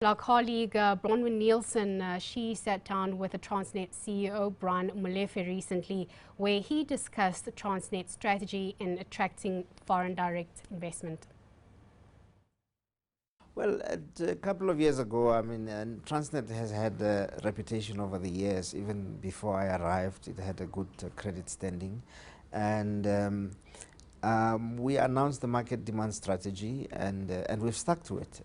Our colleague Bronwyn Nielsen, she sat down with the Transnet CEO Brian Molefe recently, where he discussed Transnet's strategy in attracting foreign direct investment. Well, a couple of years ago, Transnet has had a reputation over the years. Even before I arrived, it had a good credit standing. And we announced the market demand strategy, and we've stuck to it.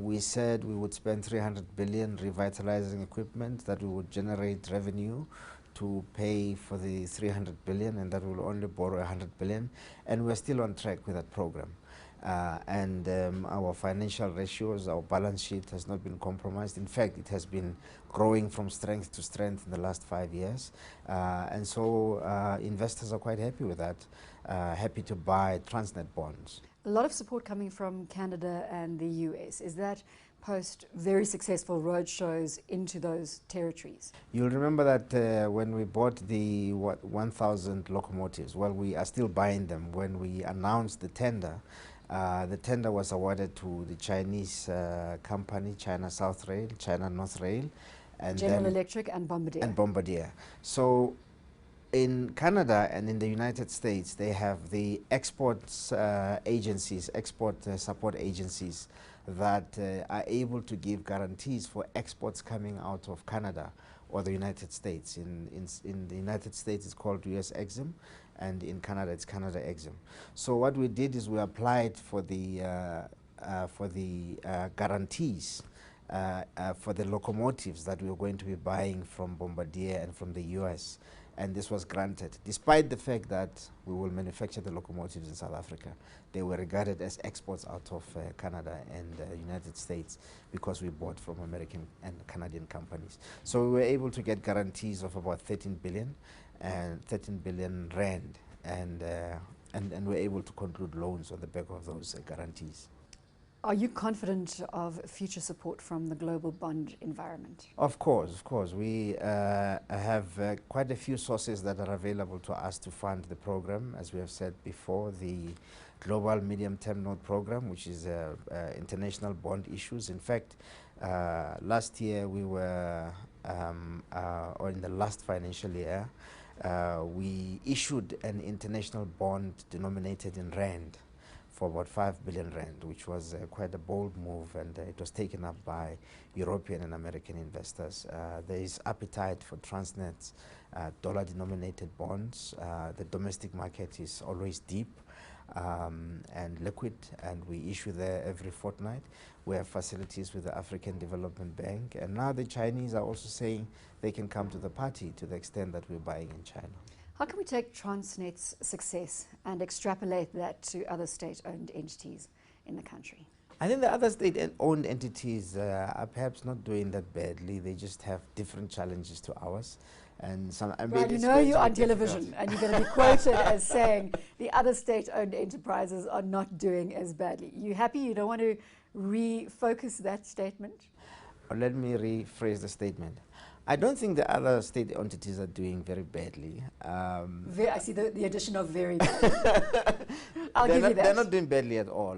We said we would spend 300 billion revitalizing equipment, that we would generate revenue to pay for the 300 billion, and that we will only borrow 100 billion. And we're still on track with that program. Our financial ratios, our balance sheet has not been compromised. In fact, it has been growing from strength to strength in the last 5 years. Investors are quite happy with that, happy to buy Transnet bonds. A lot of support coming from Canada and the US. Is that post very successful roadshows into those territories? You'll remember that when we bought the 1,000 locomotives, well, we are still buying them. When we announced the tender was awarded to the Chinese company, China South Rail, China North Rail, and General Electric and Bombardier. So in Canada and in the United States, they have the export agencies, export support agencies that are able to give guarantees for exports coming out of Canada or the United States. In the United States, it's called US Exim, and in Canada, it's Canada Exim. So what we did is we applied for the guarantees for the locomotives that we were going to be buying from Bombardier and from the US. And this was granted, despite the fact that we will manufacture the locomotives in South Africa. They were regarded as exports out of Canada and the United States because we bought from American and Canadian companies. So we were able to get guarantees of about 13 billion rand, and we're able to conclude loans on the back of those guarantees. Are you confident of future support from the global bond environment? Of course. We have quite a few sources that are available to us to fund the program. As we have said before, the Global Medium-Term Note Program, which is international bond issues. In fact, last year we were, or in the last financial year, we issued an international bond denominated in rand for about 5 billion rand, which was quite a bold move, and it was taken up by European and American investors. There is appetite for Transnet's dollar-denominated bonds. The domestic market is always deep and liquid, and we issue there every fortnight. We have facilities with the African Development Bank, and now the Chinese are also saying they can come to the party to the extent that we're buying in China. How can we take Transnet's success and extrapolate that to other state-owned entities in the country? I think the other state-owned entities are perhaps not doing that badly. They just have different challenges to ours. And some, right, you know you're on television and you're going to be quoted as saying the other state-owned enterprises are not doing as badly. You happy? You don't want to refocus that statement? Let me rephrase the statement. I don't think the other state entities are doing very badly. I see the addition of very badly. I'll give you that. They're not doing badly at all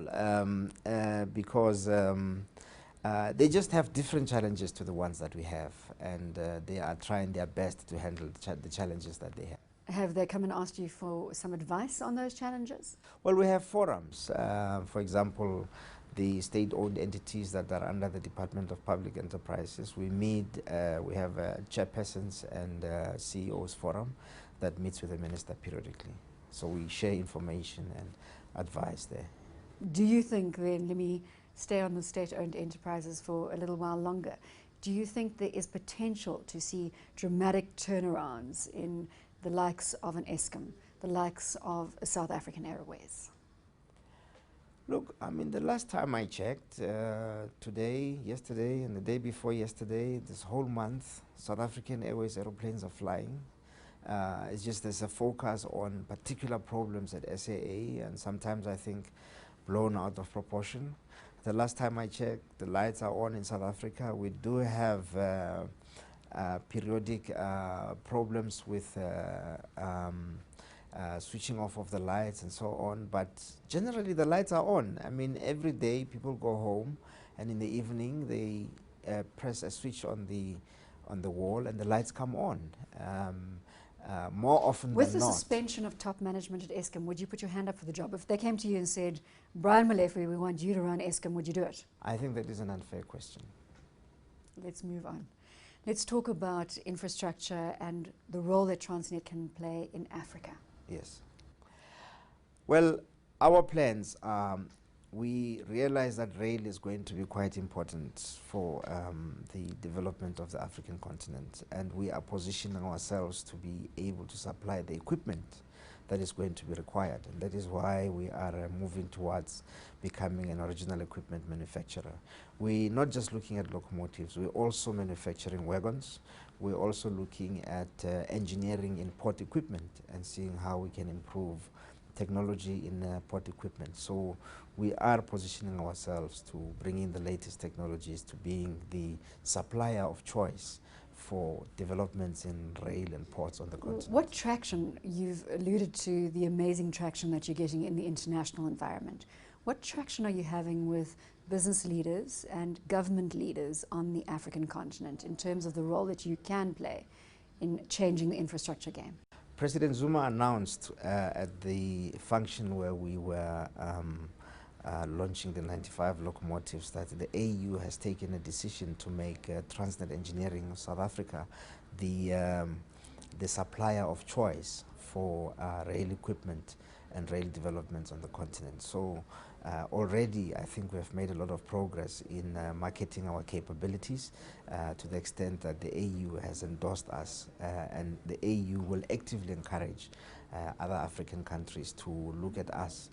because they just have different challenges to the ones that we have, and they are trying their best to handle the challenges that they have. Have they come and asked you for some advice on those challenges? Well, we have forums. For example, the state-owned entities that are under the Department of Public Enterprises. We meet, we have chairpersons and CEOs forum that meets with the minister periodically. So we share information and advice there. Do you think then, let me stay on the state-owned enterprises for a little while longer, do you think there is potential to see dramatic turnarounds in the likes of an Eskom, the likes of a South African Airways? Look, the last time I checked, today, yesterday, and the day before yesterday, this whole month, South African Airways aeroplanes are flying. It's just there's a focus on particular problems at SAA, and sometimes I think blown out of proportion. The last time I checked, the lights are on in South Africa. We do have periodic problems with switching off of the lights and so on, but generally the lights are on. I mean, every day people go home, and in the evening they press a switch on the wall and the lights come on. More often With than the not. suspension of top management at Eskom, would you put your hand up for the job? If they came to you and said, Brian Molefe, we want you to run Eskom, would you do it? I think that is an unfair question. Let's move on. Let's talk about infrastructure and the role that Transnet can play in Africa. Yes. Well, our plans, we realize that rail is going to be quite important for the development of the African continent, and we are positioning ourselves to be able to supply the equipment that is going to be required, and that is why we are moving towards becoming an original equipment manufacturer. We're not just looking at locomotives, we're also manufacturing wagons. We're also looking at engineering in port equipment and seeing how we can improve technology in port equipment. So we are positioning ourselves to bring in the latest technologies, to being the supplier of choice for developments in rail and ports on the continent. What traction, you've alluded to the amazing traction that you're getting in the international environment. What traction are you having with business leaders and government leaders on the African continent in terms of the role that you can play in changing the infrastructure game? President Zuma announced at the function where we were launching the 95 locomotives that the AU has taken a decision to make Transnet Engineering of South Africa the supplier of choice for rail equipment and rail developments on the continent. So already I think we have made a lot of progress in marketing our capabilities to the extent that the AU has endorsed us, and the AU will actively encourage other African countries to look at us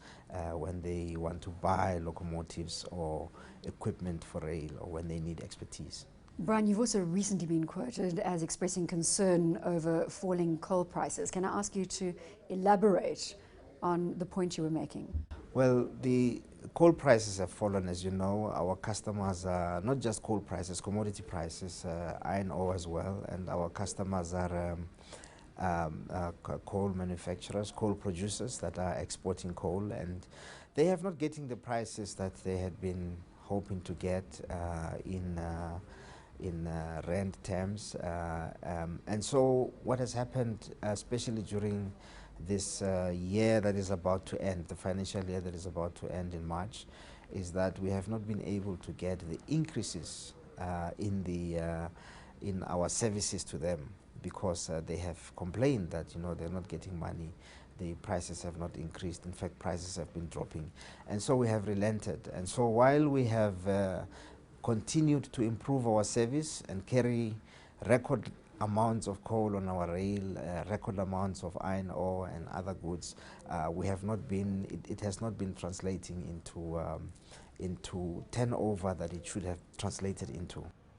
when they want to buy locomotives or equipment for rail, or when they need expertise. Brian, you've also recently been quoted as expressing concern over falling coal prices. Can I ask you to elaborate on the point you were making? Well, the coal prices have fallen, as you know. Our customers are not just coal prices, commodity prices, iron ore as well, and our customers are coal manufacturers, coal producers that are exporting coal, and they have not getting the prices that they had been hoping to get in rand terms, and so what has happened, especially during this year that is about to end, the financial year that is about to end in March, is that we have not been able to get the increases in our services to them, because they have complained that they're not getting money. The prices have not increased. In fact, prices have been dropping, and so we have relented. And so while we have continued to improve our service and carry record amounts of coal on our rail, record amounts of iron ore and other goods, we have not been, it has not been translating into turnover that it should have translated into.